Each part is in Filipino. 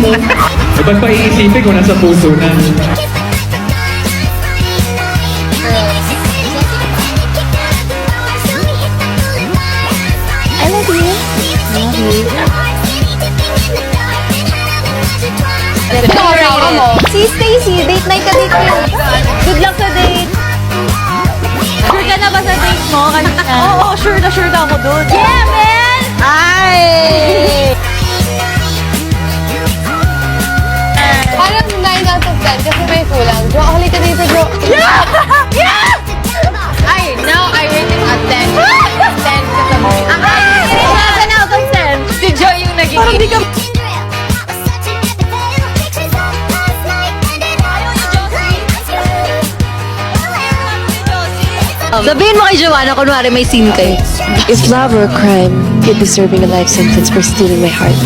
Eh, ba't pa iisipin kung nasa puso na? I love you. Ikaw mo. Si Stacy, date night ka dito. Good luck sa date. Sure ka na ba sa date mo kanina? Oo, sure na ako dun. Yeah, man! Ay! Parang 9 out of 10 kasi may kulang. Jo, halika dito, Jo. Yeah! Yeah! Ay, now I rate it at 10. 10 kasabi. Ay, 10 out of 10. Si Jo yung naging... Parang di ka... Sabihin mo kay Joanna, kunwari may scene kayo. If love were a crime, you'd be serving a life sentence for stealing my heart.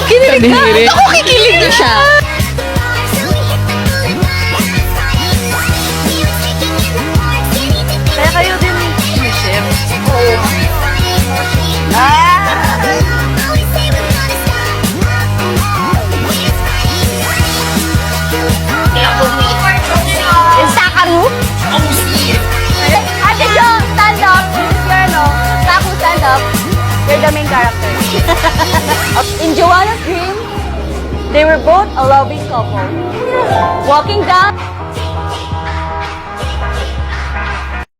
Kinilig ka? Ako kikilig na siya. Kaya kayo din ship. Yung Sakaru? Ate Jo, stand up. This is your Saku, stand up. You're the main character. In Joanna's dream, they were both a loving couple. Walking down